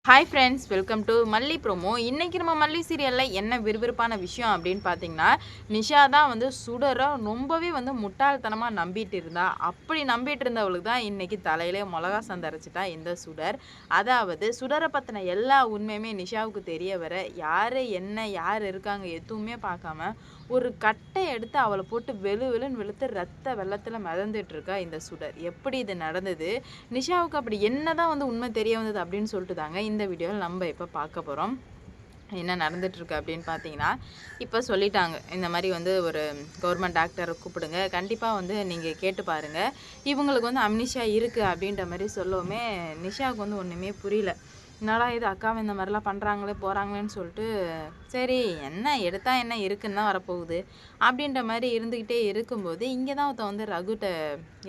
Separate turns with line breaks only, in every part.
Hi friends, welcome to மல்லி promo. இன்றைக்கி நம்ம மல்லி சீரியலில் என்ன விறுவிறுப்பான விஷயம் அப்படின்னு பார்த்தீங்கன்னா, நிஷா தான் வந்து சுடரை ரொம்பவே வந்து முட்டாள்தனமாக நம்பிட்டு இருந்தா. அப்படி நம்பிட்டு இருந்தவளுக்கு தான் இன்றைக்கி தலையிலே மிளகா சண்டை அரைச்சிட்டா இந்த சுடர். அதாவது சுடரை பற்றின எல்லா உண்மையுமே நிஷாவுக்கு தெரிய வர யார் என்ன யார் இருக்காங்க எதுவுமே பார்க்காம ஒரு கட்டை எடுத்து அவளை போட்டு வெளுன்னு வெளுத்து ரத்த வெள்ளத்தில் மிதந்துட்டு இருக்கா இந்த சுடர். எப்படி இது நடந்தது, நிஷாவுக்கு அப்படி என்னதான் வந்து உண்மை தெரிய வந்தது அப்படின்னு சொல்லிட்டு தாங்க இந்த வீடியோவில் நம்ம இப்போ பார்க்க போகிறோம். என்ன நடந்துட்டுருக்கு அப்படின்னு பார்த்தீங்கன்னா, இப்போ சொல்லிட்டாங்க இந்த மாதிரி வந்து ஒரு கவர்மெண்ட் டாக்டரை கூப்பிடுங்க, கண்டிப்பாக வந்து நீங்கள் கேட்டு பாருங்கள், இவங்களுக்கு வந்து அம்னிஷா இருக்குது அப்படின்ற மாதிரி சொல்லவுமே நிஷாவுக்கு வந்து ஒன்றுமே புரியல. என்னடா இது அக்காவை இந்த மாதிரிலாம் பண்ணுறாங்களே போகிறாங்களேன்னு சொல்லிட்டு, சரி என்ன எடுத்தால் என்ன இருக்குன்னு தான் வரப்போகுது அப்படின்ற மாதிரி இருந்துக்கிட்டே இருக்கும்போது இங்கே தான் ஒருத்தன் வந்து ரகுட்ட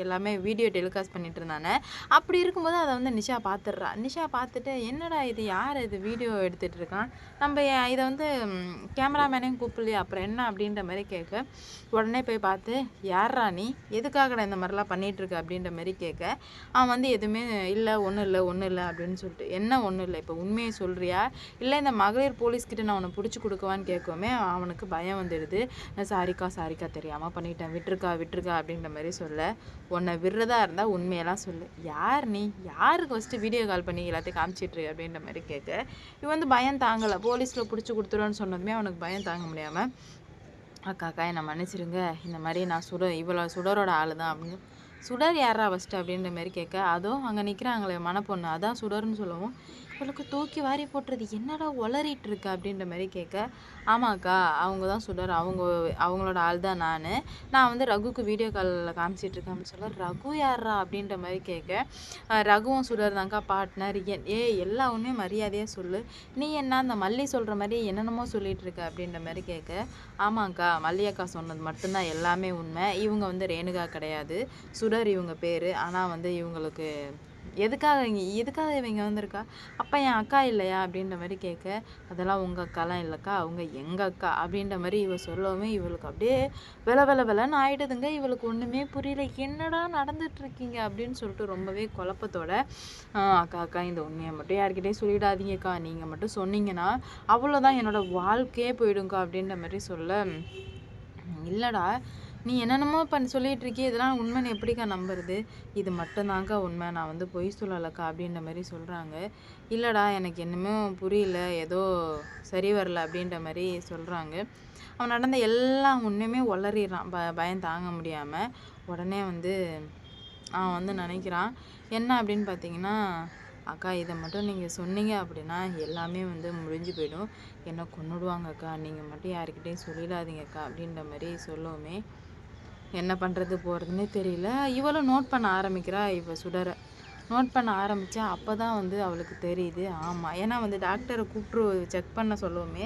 எல்லாமே வீடியோ டெலிகாஸ்ட் பண்ணிட்டு இருந்தானே. அப்படி இருக்கும்போது அதை வந்து நிஷா பார்த்துடுறா. நிஷா பார்த்துட்டு என்னடா இது யார் இது வீடியோ எடுத்துகிட்டு இருக்கான், நம்ம இதை வந்து கேமராமேனையும் கூப்பிடலையே அப்புறம் என்ன அப்படின்ற மாதிரி கேட்க, உடனே போய் பார்த்து யார்ரா நீ எதுக்காகடா இந்த மாதிரிலாம் பண்ணிகிட்ருக்க அப்படின்ற மாதிரி கேட்க, அவன் வந்து எதுவுமே இல்லை ஒன்றும் இல்லை அப்படின்னு சொல்லிட்டு, என்ன ஒன்றும் இல்லை இப்போ உண்மையை சொல்கிறியா இல்லை இந்த மகளிர் போலீஸ்கிட்ட நான் உன்னை பிடிச்சி கொடுக்குவான்னு கேட்கவுமே அவனுக்கு பயம் வந்துடுது. சாரிக்கா தெரியாமல் பண்ணிட்டேன், விட்டுருக்கா அப்படின்ற மாதிரி சொல்ல, உன்னை விடுறதா இருந்தால் உண்மையெல்லாம் சொல்லு, யார் நீ யாருக்கு ஃபஸ்ட்டு வீடியோ கால் பண்ணி எல்லாத்தையும் காமிச்சிட்ரு அப்படின்ற மாதிரி கேட்க, இவன் வந்து பயம் தாங்கலை. போலீஸில் பிடிச்சி கொடுத்துருவேன்னு சொன்னதுமே அவனுக்கு பயம் தாங்க முடியாமல், அக்கா என்னை மன்னிச்சிருங்க, இந்த மாதிரி நான் இவ்வளோ சுடரோட ஆள் தான் அப்படின்னு. சுடர் யாரா ஃபஸ்ட்டு அப்படின்ற மாதிரி கேட்க, அதுவும் அங்கே நிற்கிறாங்களே மனப்பொண்ணு அதான் சுடர்னு சொல்லவும், இவளுக்கு தூக்கி வாரி போட்டுறது என்னடா உளறிட்டு இருக்கு அப்படின்ற மாதிரி கேட்க, ஆமாக்கா அவங்க தான் சுடர், அவங்களோட ஆள் தான் நான் வந்து ரகுக்கு வீடியோ காலில் காமிச்சிட்ருக்கேன் அப்படின்னு சொல்ல, ரகு யாரா அப்படின்ற மாதிரி கேட்க, ரகுவும் சுடர் தாங்க்கா பார்ட்னர். எல்லா ஒன்றுமே மரியாதையாக சொல்லு, நீ என்ன அந்த மல்லி சொல்கிற மாதிரி என்னென்னமோ சொல்லிகிட்டு இருக்க அப்படின்ற மாதிரி கேட்க, ஆமாங்க்கா மல்லியக்கா சொன்னது மட்டும்தான் எல்லாமே உண்மை, இவங்க வந்து ரேணுகா கிடையாது, சுடர் இவங்க பேர். ஆனால் வந்து இவங்களுக்கு எதுக்காக இவங்க வந்திருக்கா, அப்போ என் அக்கா இல்லையா அப்படின்ற மாதிரி கேட்க, அதெல்லாம் உங்கள் அக்காலாம் இல்லைக்கா அவங்க எங்கள் அக்கா அப்படின்ற மாதிரி இவ சொல்லவுமே இவளுக்கு அப்படியே வெலன்னு ஆகிடுதுங்க. இவளுக்கு ஒன்றுமே புரியல, என்னடா நடந்துட்டுருக்கீங்க அப்படின்னு சொல்லிட்டு ரொம்பவே குழப்பத்தோட, அக்கா இந்த உண்மையை மட்டும் யார்கிட்டையும் சொல்லிடாதீங்கக்கா, நீங்கள் மட்டும் சொன்னீங்கன்னா அவ்வளோதான் என்னோடய வாழ்க்கையே போயிடுங்க்கா அப்படின்ற மாதிரி சொல்ல, இல்லைடா நீ என்னென்னமோ சொல்லிகிட்டு இருக்கியே, இதெல்லாம் உண்மைன்னு எப்படிக்கா நம்புறது, இது மட்டும்தாங்க்கா உண்மை, நான் வந்து பொய் சொல்லலைக்கா அப்படின்ற மாதிரி சொல்கிறாங்க. இல்லைடா எனக்கு என்னமோ புரியல, ஏதோ சரி வரல அப்படின்ற மாதிரி சொல்கிறாங்க. அவன் நடந்த எல்லா உண்மையுமே உளறிடுறான் பயம் தாங்க முடியாமல். உடனே வந்து அவன் வந்து நினைக்கிறான் என்ன அப்படின்னு பார்த்தீங்கன்னா, அக்கா இதை மட்டும் நீங்கள் சொன்னீங்க அப்படின்னா எல்லாமே வந்து முடிஞ்சு போயிடும், என்ன கொன்னுடுவாங்க அக்கா, நீங்கள் மட்டும் யாருக்கிட்டையும் சொல்லிடாதீங்க அக்கா அப்படின்ற மாதிரி சொல்லவுமே என்ன பண்ணுறது போகிறதுனே தெரியல. இவளும் நோட் பண்ண ஆரம்பிக்கிறா. இவள் சுடரை நோட் பண்ண ஆரம்பித்தா அப்போ தான் வந்து அவளுக்கு தெரியுது, ஆமாம் ஏன்னா வந்து டாக்டரை கூப்பிட்டு செக் பண்ண சொல்லவுமே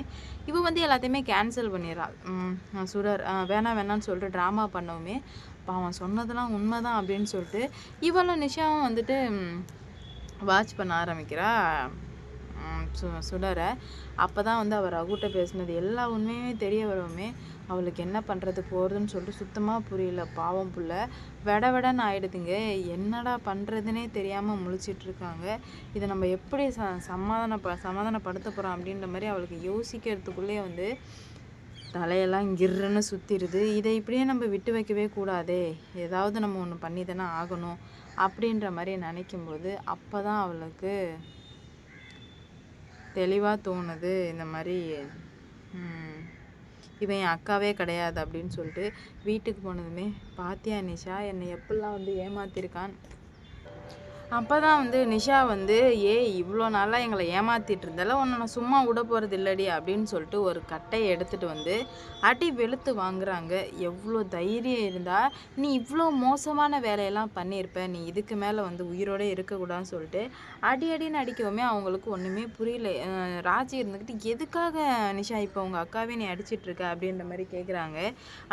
இவள் வந்து எல்லாத்தையுமே கேன்சல் பண்ணிடுறாள். சுடர் வேணான்னு சொல்லிட்டு ட்ராமா பண்ணவுமே இப்போ அவன் சொன்னதெல்லாம் உண்மை தான் அப்படின்னு சொல்லிட்டு இவளும் நிஷாவும் வந்துட்டு வாட்ச் பண்ண ஆரம்பிக்கிறா சுடரை. அப்போ தான் வந்து அவர் ரகுட்ட பேசினது எல்லா உண்மையுமே தெரிய வரவுமே அவளுக்கு என்ன பண்ணுறது போகிறதுன்னு சொல்லிட்டு சுத்தமாக புரியல. பாவம் புள்ள வெடன்னு ஆகிடுதுங்க. என்னடா பண்ணுறதுனே தெரியாமல் முழிச்சிட்ருக்காங்க. இதை நம்ம எப்படி சமாதானப்படுத்த போகிறோம் அப்படின்ற மாதிரி அவளுக்கு யோசிக்கிறதுக்குள்ளே வந்து தலையெல்லாம் கிர்ன்னு சுற்றிடுது. இதை இப்படியே நம்ம விட்டு வைக்கவே கூடாதே, ஏதாவது நம்ம ஒன்று பண்ணி தானே ஆகணும் அப்படின்ற மாதிரி நினைக்கும்போது அப்போ தான் அவளுக்கு தெளிவாக தோணுது, இந்த மாதிரி இவன் என் அக்காவே கிடையாது அப்படின்னு சொல்லிட்டு. வீட்டுக்கு போனதுமே பாத்தியா நிஷா என்னை எப்படிலாம் வந்து ஏமாத்திருக்கான். அப்போ தான் வந்து நிஷா வந்து இவ்வளோ நாளாக எங்களை ஏமாற்றிட்டு இருந்தால உன்னை நான் சும்மா விட போகிறது இல்லடி அப்படின்னு சொல்லிட்டு ஒரு கட்டையை எடுத்துகிட்டு வந்து அடி வெளுத்து வாங்குறாங்க. எவ்வளோ தைரியம் இருந்தால் நீ இவ்வளோ மோசமான வேலையெல்லாம் பண்ணியிருப்ப, நீ இதுக்கு மேலே வந்து உயிரோடு இருக்கக்கூடாதுன்னு சொல்லிட்டு அடின்னு அடிக்கவுமே அவங்களுக்கு ஒன்றுமே புரியல. ராஜி இருந்துக்கிட்டு எதுக்காக நிஷா இப்போ உங்கள் அக்காவே நீ அடிச்சிட்ருக்க அப்படின்ற மாதிரி கேட்குறாங்க.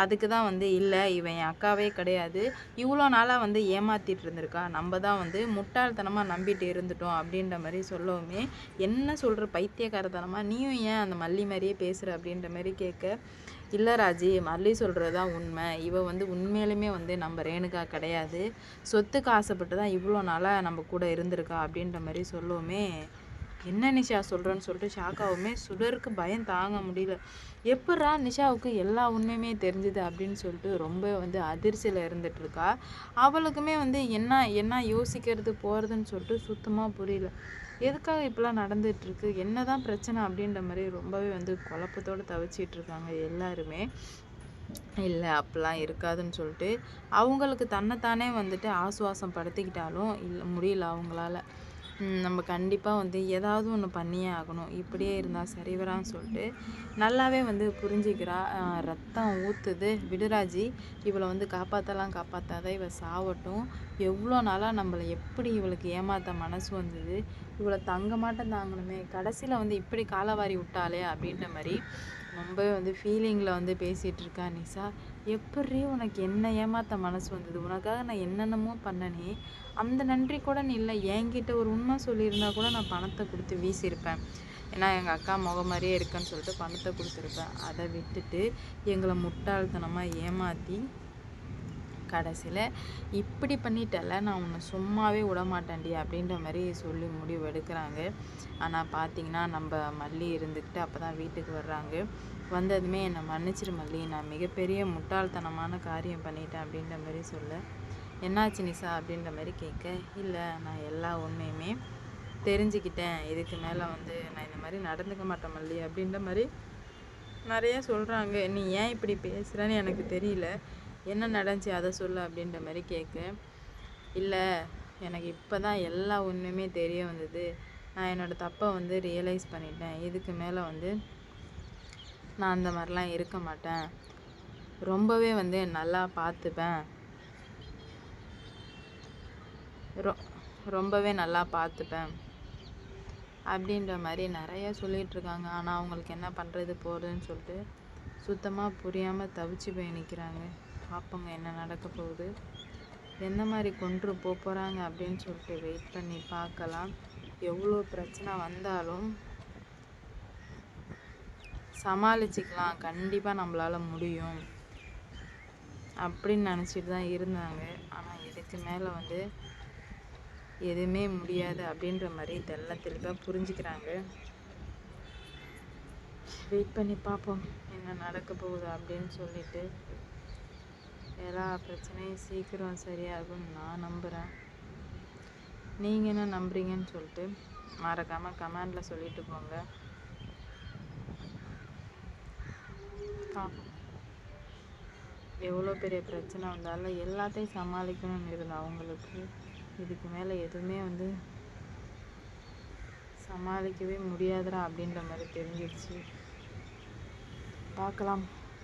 அதுக்கு தான் வந்து இல்லை இவன் என் அக்காவே கிடையாது, இவ்வளோ நாளாக வந்து ஏமாற்றிட்டு இருந்திருக்கா, நம்ம தான் வந்து முட்டாள்தனமாக நம்பிட்டு இருந்துட்டோம் அப்படின்ற மாதிரி சொல்லவுமே என்ன சொல்கிற பைத்தியக்காரத்தனமாக நீயும் ஏன் அந்த மல்லி மாதிரியே பேசுகிற அப்படின்ற மாதிரி கேட்க, இல்லை ராஜி மல்லி சொல்கிறது தான் உண்மை, இவள் வந்து உண்மையிலுமே வந்து நம்ம ரேணுகா கிடையாது, சொத்துக்கு ஆசைப்பட்டு தான் இவ்வளோ நாளாக நம்ம கூட இருந்திருக்கா அப்படின்ற மாதிரி சொல்லவுமே என்ன நிஷா சொல்கிறேன்னு சொல்லிட்டு ஷாக்காவுமே சுடருக்கு பயம் தாங்க முடியல. எப்பட்றா நிஷாவுக்கு எல்லா உண்மையுமே தெரிஞ்சுது அப்படின்னு சொல்லிட்டு ரொம்ப வந்து அதிர்ச்சியில் இருந்துட்டு இருக்கா. அவளுக்குமே வந்து என்ன என்ன யோசிக்கிறது போகிறதுன்னு சொல்லிட்டு சுத்தமாக புரியல. எதுக்காக இப்படிலாம் நடந்துகிட்ருக்கு, என்ன தான் பிரச்சனை அப்படின்ற மாதிரி ரொம்பவே வந்து குழப்பத்தோடு தவிச்சிட்டு இருக்காங்க எல்லாருமே. இல்லை அப்படிலாம் இருக்காதுன்னு சொல்லிட்டு அவங்களுக்கு தன்னைத்தானே வந்துட்டு ஆசுவாசம் படுத்திக்கிட்டாலும் இல்லை முடியல அவங்களால. நம்ம கண்டிப்பாக வந்து ஏதாவது ஒன்று பண்ணியே ஆகணும், இப்படியே இருந்தால் சரி வரான்னு சொல்லிட்டு நல்லாவே வந்து புரிஞ்சுக்கிறா. ரத்தம் ஊற்றுது, விடுராஜி இவளை வந்து காப்பாற்றலாம் காப்பாற்றாத, இவள் சாவட்டும். எவ்வளோ நாளாக நம்மளை எப்படி இவளுக்கு ஏமாற்ற மனசு வந்தது, இவளை தங்க மாட்டம் தாங்கணுமே, கடைசியில் வந்து இப்படி காலவாரி விட்டாளே அப்படின்ற மாதிரி ரொம்பவே வந்து ஃபீலிங்கில் வந்து பேசிகிட்டு இருக்கா நிஷா. எப்படி உனக்கு என்ன ஏமாற்ற மனசு வந்தது, உனக்காக நான் என்னென்னமோ பண்ணனே, அந்த நன்றி கூட நீ இல்லை. என்கிட்ட ஒரு உண்மை சொல்லியிருந்தா கூட நான் பணத்தை கொடுத்து வீசியிருப்பேன். ஏன்னா எங்கள் அக்கா முகம் மாதிரியே இருக்குன்னு சொல்லிட்டு பணத்தை கொடுத்துருப்பேன். அதை விட்டுட்டு எங்களை முட்டாள்தனமாக ஏமாற்றி கடைசியில் இப்படி பண்ணிட்டல, நான் உன்னை சும்மாவே விடமாட்டேன்டி அப்படின்ற மாதிரி சொல்லி முடிவு எடுக்கிறாங்க. ஆனால் பார்த்தீங்கன்னா நம்ம மல்லி இருந்துக்கிட்டு அப்போ தான் வீட்டுக்கு வர்றாங்க. வந்ததுமே என்னை மன்னிச்சிரு மல்லி, நான் மிகப்பெரிய முட்டாள்தனமான காரியம் பண்ணிட்டேன் அப்படின்ற மாதிரி சொல்ல, என்னாச்சு நிஷா அப்படின்ற மாதிரி கேட்க, இல்லை நான் எல்லா உண்மையுமே தெரிஞ்சுக்கிட்டேன், இதுக்கு மேலே வந்து நான் இந்த மாதிரி நடந்துக்க மாட்டேன் மல்லி அப்படின்ற மாதிரி நிறைய சொல்கிறாங்க. நீ ஏன் இப்படி பேசுகிறேன்னு எனக்கு தெரியல, என்ன நடந்துச்சு அதை சொல்லு அப்படின்ற மாதிரி கேட்க, இல்லை எனக்கு இப்போ தான் எல்லா உண்மையுமே தெரிய வந்தது, நான் என்னோடய தப்பை வந்து ரியலைஸ் பண்ணிட்டேன், இதுக்கு மேலே வந்து நான் அந்த மாதிரிலாம் இருக்க மாட்டேன், ரொம்பவே வந்து நல்லா பார்த்துப்பேன், ரொம்பவே நல்லா பார்த்துப்பேன் அப்படின்ற மாதிரி நிறைய சொல்லிகிட்ருக்காங்க. ஆனால் அவங்களுக்கு என்ன பண்ணுறது போகிறதுன்னு சொல்லிட்டு சுத்தமாக புரியாமல் தவிச்சு போய் நிற்கிறாங்க. பார்ப்போங்க என்ன நடக்க போகுது, எந்த மாதிரி கொண்டு போகிறாங்க அப்படின்னு சொல்லிட்டு வெயிட் பண்ணி பார்க்கலாம். எவ்வளோ பிரச்சனை வந்தாலும் சமாளிச்சுக்கலாம், கண்டிப்பாக நம்மளால் முடியும் அப்படின்னு நினச்சிட்டு தான் இருந்தாங்க. ஆனால் இதுக்கு மேலே வந்து எதுவுமே முடியாது அப்படின்ற மாதிரி தெளிவாக புரிஞ்சுக்கிறாங்க. வெயிட் பண்ணி பார்ப்போம் என்ன நடக்க போகுது அப்படின்னு சொல்லிட்டு. எல்லா பிரச்சனையும் சீக்கிரம் சரியாகும்னு நான் நம்புகிறேன். நீங்கள் என்ன நம்புறீங்கன்னு சொல்லிட்டு மறக்காமல் கமெண்டில் சொல்லிட்டு போங்க. பார்ப்போம். எவ்வளோ பெரிய பிரச்சனை வந்தாலும் எல்லாத்தையும் சமாளிக்கணும்னு இருந்த அவங்களுக்கு இதுக்கு மேலே எதுவுமே வந்து சமாளிக்கவே முடியாதுடா அப்படின்ற மாதிரி தெரிஞ்சிடுச்சு. பார்க்கலாம்.